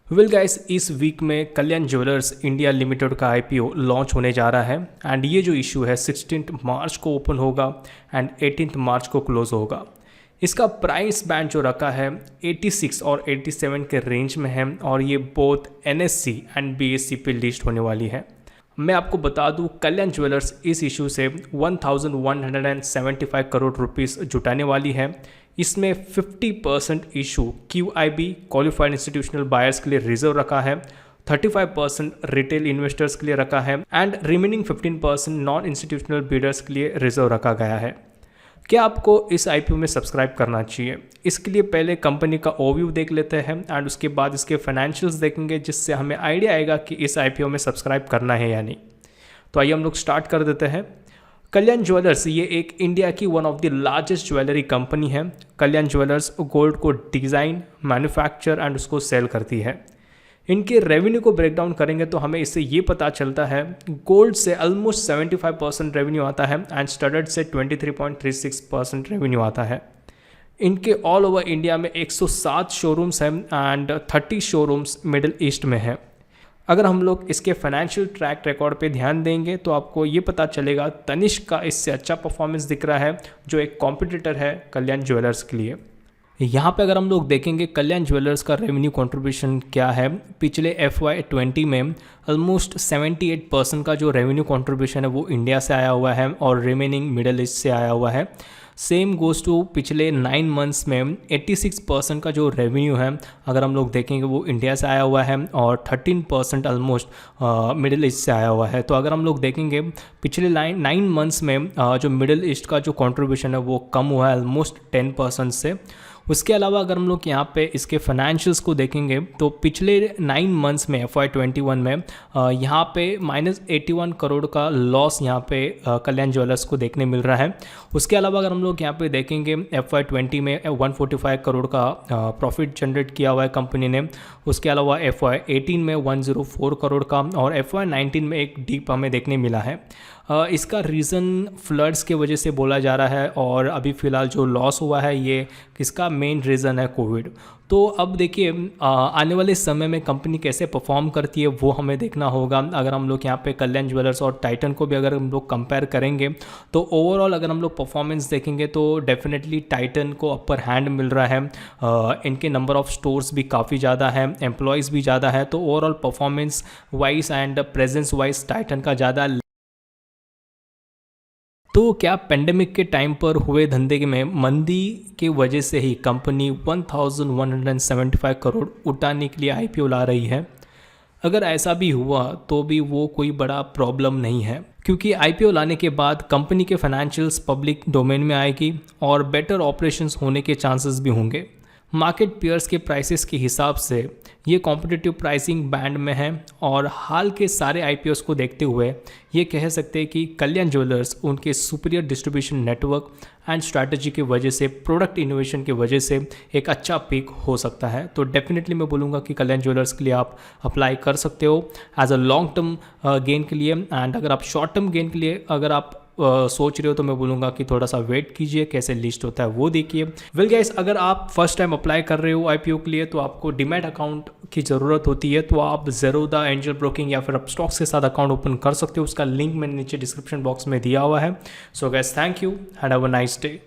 Well guys, इस week में कल्याण jewellers India limited का आईपीओ लॉन्च होने जा रहा है एंड ये जो इशू है 16 मार्च को ओपन होगा एंड 18 मार्च को क्लोज होगा। इसका प्राइस बैंड जो रखा है 86 और 87 के रेंज में है और ये बोथ एनएससी एंड बीएससी पे लिस्ट होने वाली है। मैं आपको बता दूं, कल्याण ज्वेलर्स इस इशू से 1175 करोड़ रुपीस जुटाने वाली है। इसमें 50% issue QIB qualified institutional buyers के लिए रिजर्व रखा है, 35% रिटेल इन्वेस्टर्स के लिए रखा है and remaining 15% non institutional bidders के लिए रिजर्व रखा गया है। क्या आपको इस आईपीओ में सब्सक्राइब करना चाहिए? इसके लिए पहले कंपनी का ओवरव्यू देख लेते हैं एंड उसके बाद इसके फाइनेंशियल्स देखेंगे, जिससे हमें आइडिया आएगा कि इस आईपीओ में सब्सक्राइब करना है या नहीं। तो आइए हम लोग स्टार्ट कर देते हैं। कल्याण ज्वेलर्स ये एक इंडिया की one of the largest jewellery company है। कल्याण ज्वेलर्स गोल्ड को डिज़ाइन, मैन्युफैक्चर एंड उसको सेल करती है। इनके रेवेन्यू को ब्रेक डाउन करेंगे तो हमें इससे ये पता चलता है, गोल्ड से ऑलमोस्ट 75% रेवेन्यू आता है एंड स्टडड से 23.36% रेवेन्यू आता है। इनके ऑल ओवर इंडिया में 107 शोरूम्स हैं एंड 30 शोरूम्स मिडिल ईस्ट में हैं। अगर हम लोग इसके फाइनेंशियल ट्रैक रिकॉर्ड पे ध्यान देंगे तो आपको ये पता चलेगा तनिष्क का इससे अच्छा परफॉर्मेंस दिख रहा है, जो एक कॉम्पिटिटर है कल्याण ज्वेलर्स के लिए। यहाँ पे अगर हम लोग देखेंगे कल्याण ज्वेलर्स का रेवेन्यू कंट्रीब्यूशन क्या है, पिछले FY20 में ऑलमोस्ट 78% का जो रेवेन्यू कंट्रीब्यूशन है वो इंडिया से आया हुआ है और रिमेनिंग मिडल ईस्ट से आया हुआ है। सेम गोज़ टू पिछले 9 मंथ्स में 86% का जो रेवेन्यू है अगर हम लोग देखेंगे वो इंडिया से आया हुआ है और 13% ऑलमोस्ट मिडिल ईस्ट से आया हुआ है। तो अगर हम लोग देखेंगे पिछले 9 मंथ्स में जो मिडिल ईस्ट का जो कंट्रीब्यूशन है वो कम हुआ है ऑलमोस्ट 10% से। उसके अलावा अगर हम लोग यहाँ पे इसके फाइनेंशियल्स को देखेंगे तो पिछले 9 मंथ्स में FY21 में यहाँ पे -81 करोड़ का लॉस यहाँ पे कल्याण ज्वेलर्स को देखने मिल रहा है। उसके अलावा अगर हम लोग यहाँ पे देखेंगे FY20 में 145 करोड़ का प्रॉफिट जनरेट किया हुआ है कंपनी ने। उसके अलावा FY18 में 104 करोड़ का और FY19 में एक डीप हमें देखने मिला है। इसका रीज़न फ्लड्स के वजह से बोला जा रहा है और अभी फ़िलहाल जो लॉस हुआ है ये किसका मेन रीज़न है, कोविड। तो अब देखिए आने वाले समय में कंपनी कैसे परफॉर्म करती है वो हमें देखना होगा। अगर हम लोग यहाँ पे कल्याण ज्वेलर्स और टाइटन को भी अगर हम लोग कंपेयर करेंगे तो ओवरऑल अगर हम लोग परफॉर्मेंस देखेंगे तो डेफिनेटली टाइटन को अपर हैंड मिल रहा है। इनके नंबर ऑफ़ स्टोर्स भी काफ़ी ज़्यादा है, एम्प्लॉयज़ भी ज़्यादा है, तो overall performance wise and presence wise Titan का ज़्यादा। तो क्या पेंडेमिक के टाइम पर हुए धंधे में मंदी के वजह से ही कंपनी 1175 करोड़ उठाने के लिए आईपीओ ला रही है? अगर ऐसा भी हुआ तो भी वो कोई बड़ा प्रॉब्लम नहीं है, क्योंकि आईपीओ लाने के बाद कंपनी के फाइनेंशियल्स पब्लिक डोमेन में आएगी और बेटर ऑपरेशंस होने के चांसेस भी होंगे। मार्केट पेयर्स के प्राइसेस के हिसाब से ये कॉम्पिटिटिव प्राइसिंग बैंड में है और हाल के सारे आईपीओस को देखते हुए ये कह सकते हैं कि कल्याण ज्वेलर्स उनके superior distribution network and strategy की वजह से, प्रोडक्ट इनोवेशन की वजह से एक अच्छा पिक हो सकता है। तो डेफिनेटली मैं बोलूँगा कि कल्याण ज्वेलर्स के लिए आप अप्लाई कर सकते हो as a long term gain के लिए। एंड अगर आप शॉर्ट टर्म गेन के लिए अगर आप सोच रहे हो तो मैं बोलूँगा कि थोड़ा सा वेट कीजिए, कैसे लिस्ट होता है वो देखिए। वेल गाइस, अगर आप फर्स्ट टाइम अप्लाई कर रहे हो आईपीओ के लिए तो आपको डीमैट अकाउंट की ज़रूरत होती है, तो आप ज़ेरोधा, एंजल ब्रोकिंग या फिर आप स्टॉक्स के साथ अकाउंट ओपन कर सकते हो। उसका लिंक मैंने नीचे डिस्क्रिप्शन बॉक्स में दिया हुआ है। So guys, thank you and have a nice day.